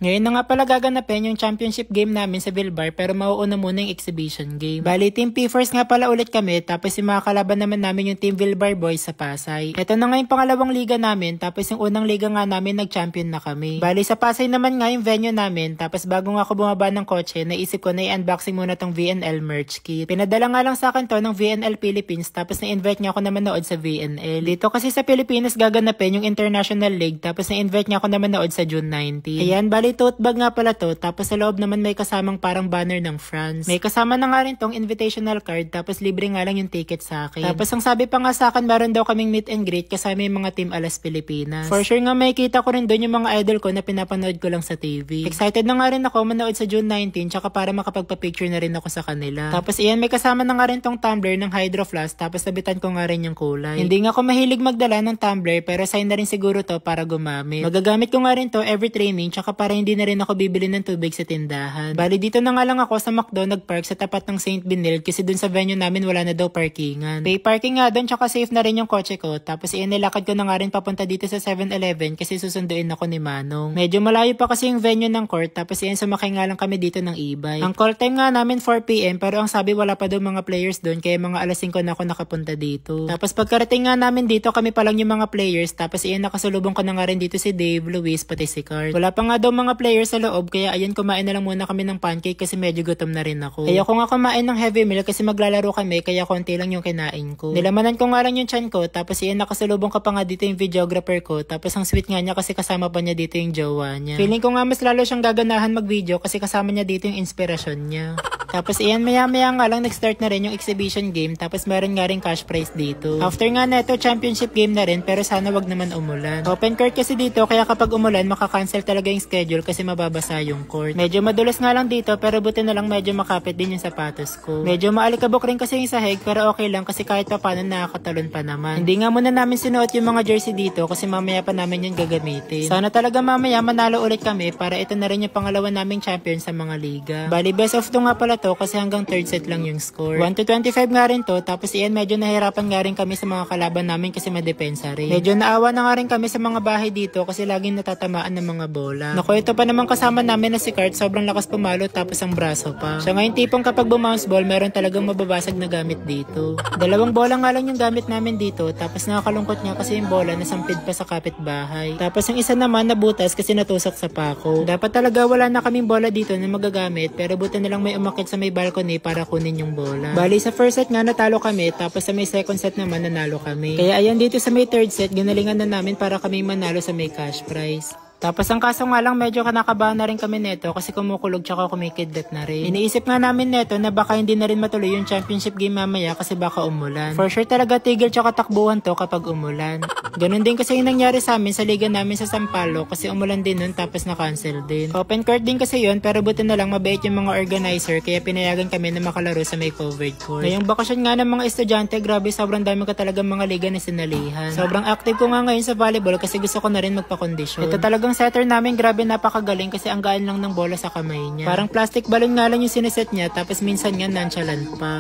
Ngayon na nga pala gaganapin yung championship game namin sa Vilbar pero mauuna muna yung exhibition game. Bali, Team P-Force nga pala ulit kami tapos yung mga kalaban naman namin yung Team Vilbar Boys sa Pasay. Ito na nga yung pangalawang liga namin tapos yung unang liga nga namin nag-champion na kami. Bali, sa Pasay naman nga yung venue namin tapos bago nga ako bumaba ng kotse, naisip ko na i-unboxing muna tong VNL merch kit. Pinadala nga lang sa akin to ng VNL Philippines tapos na-invite niya ako na manood sa VNL. Dito kasi sa Pilipinas gaganapin yung International League tapos na-invite niya ako na manood sa June 19. Ayan, bali tote bag nga pala to, tapos sa loob naman may kasamang parang banner ng France. May kasama na nga rin tong invitational card, tapos libre nga lang yung ticket sa akin. Tapos ang sabi pa nga sa akin, meron daw kaming meet and greet kasama yung mga Team Alas Pilipinas. For sure nga makikita ko rin doon yung mga idol ko na pinapanood ko lang sa TV. Excited na nga rin ako manood sa June 19, tsaka para makapagpa-picture na rin ako sa kanila. Tapos iyan, may kasama na nga rin tong tumbler ng Hydro Flask, tapos nabitan ko nga rin yung kulay. Hindi nga ako mahilig magdala ng tumbler, pero sign na rin siguro to para gumamit. Magagamit ko nga rin to every training, tsaka para hindi na rin ako bibili ng tubig sa tindahan. Bali, dito na nga lang ako sa McDo nagpark sa tapat ng St. Benilde kasi dun sa venue namin wala na daw parkingan. Pay parking nga dun, tsaka safe na rin yung kotse ko. Tapos iyan, nilakad ko na nga rin papunta dito sa 7-Eleven kasi susunduin ako ni Manong. Medyo malayo pa kasi yung venue ng court, tapos iyan, sumakay nga lang kami dito ng e-bike. Ang call time nga namin 4 PM pero ang sabi wala pa daw mga players dun kaya mga alas 5 na ako nakapunta dito. Tapos pagkarating nga namin dito, kami pa lang yung mga players, tapos iyan, nakasulubong ko na nga rin dito si Dave, Luis, pati si Card. Wala pa nga daw mga players sa loob kaya ayan, kumain na lang muna kami ng pancake kasi medyo gutom na rin ako. Ayoko nga kumain ng heavy meal kasi maglalaro kami kaya konti lang yung kinain ko. Nilamanan ko nga lang yung tiyan ko, tapos iyan, nakasalubong ka pa nga dito yung videographer ko, tapos ang sweet nga niya kasi kasama pa niya dito yung jowa niya. Feeling ko nga mas lalo siyang gaganahan mag-video kasi kasama niya dito yung inspirasyon niya. Tapos iyan, maya-maya nga lang nag-start na rin yung exhibition game, tapos meron nga rin cash prize dito. After nga neto, championship game na rin pero sana wag naman umulan. Open court kasi dito kaya kapag umulan makakancel talaga yung schedule kasi mababasa yung court. Medyo madulas nga lang dito pero buti na lang medyo makapit din yung sapatos ko. Medyo maalikabok rin kasi yung sahig pero okay lang kasi kahit pa paano nakakatalon pa naman. Hindi nga muna namin sinuot yung mga jersey dito kasi mamaya pa namin yung gagamitin. Sana talaga mamaya manalo ulit kami para ito na rin yung pangalawa naming champion sa mga liga. Bali, best of 2 nga pala to kasi hanggang third set lang yung score. 1-25 nga rin to, tapos iyan, medyo nahirapan nga rin kami sa mga kalaban namin kasi madepensa rin. Medyo naawa na nga rin kami sa mga bahay dito kasi laging natatamaan ng mga bola. Naku, ito pa naman kasama namin na si Kurt, sobrang lakas pumalo tapos ang braso pa. Siya nga yung tipong kapag bumounce ball, meron talagang mababasag na gamit dito. 2 bola nga lang yung gamit namin dito, tapos nakakalungkot nga kasi yung bola nasampid pa sa kapitbahay. Tapos yung isa naman nabutas kasi natusok sa pako. Dapat talaga wala na kaming bola dito na magagamit pero buti na lang may umakit sa may balcony para kunin yung bola. Bali, sa first set nga natalo kami, tapos sa may second set naman nanalo kami. Kaya ayan, dito sa may third set, ginalingan na namin para kami manalo sa may cash prize. Tapos ang kaso nga lang medyo kinakabahan na rin kami neto kasi kumukulog tsaka kumikidlat na rin. Iniisip nga namin neto na baka hindi na rin matuloy yung championship game mamaya kasi baka umulan. For sure talaga tigil tsaka takbuhan to kapag umulan. Ganun din kasi yung nangyari sa amin sa liga namin sa Sampalo kasi umulan din nun tapos na-cancel din. Open court din kasi yun pero buti na lang mabait yung mga organizer kaya pinayagan kami na makalaro sa may covered court. Ngayong bakasyon nga ng mga estudyante, grabe sobrang dami ko talagang mga liga na sinalihan. Sobrang active ko nga ngayon sa volleyball kasi gusto ko na rin magpa-kondisyon. Ito talagang setter namin, grabe napakagaling kasi ang gaan lang ng bola sa kamay niya. Parang plastic balloon nga lang yung sineset niya tapos minsan nga nonchalant pa.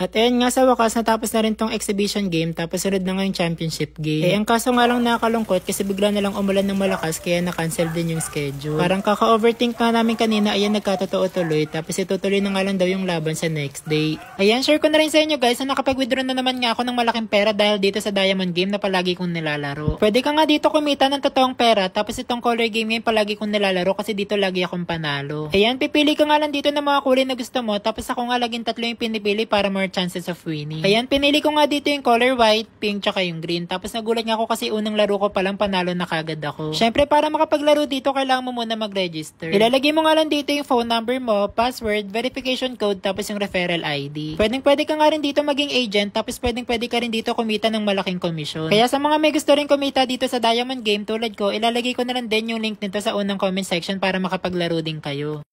At ayun nga sa wakas, natapos na rin tong exhibition game tapos sunod na nga yung championship game. Eh ang kaso nga lang nakakalungkot kasi bigla na lang umulan ng malakas kaya na-cancel din yung schedule. Parang kaka-overthink nga namin kanina, ayan nagkatotoo tuloy tapos itutuloy na nga lang daw yung laban sa next day. Ayan, share ko na rin sa inyo guys na nakapag-withdraw na naman nga ako ng malaking pera dahil dito sa Diamond game na palagi kong nilalaro. Pwede ka nga dito kumita ng totoong pera tapos itong color game ngayon palagi kong nilalaro kasi dito lagi akong panalo. Ayan, pipili ka nga lang dito ng mga kulay na gusto mo tapos ako nga laging 3 yung pinipili para more chances of winning. Ayan, pinili ko nga dito yung color white, pink, tsaka yung green. Tapos nagulat nga ako kasi unang laro ko palang panalo na kagad ako. Syempre, para makapaglaro dito, kailangan mo muna mag-register. Ilalagay mo nga lang dito yung phone number mo, password, verification code, tapos yung referral ID. Pwede ka nga rin dito maging agent, tapos pwede ka rin dito kumita ng malaking komisyon. Kaya sa mga may gusto rin kumita dito sa Diamond Game tulad ko, ilalagay ko na lang din yung link nito sa unang comment section para makapaglaro din kayo.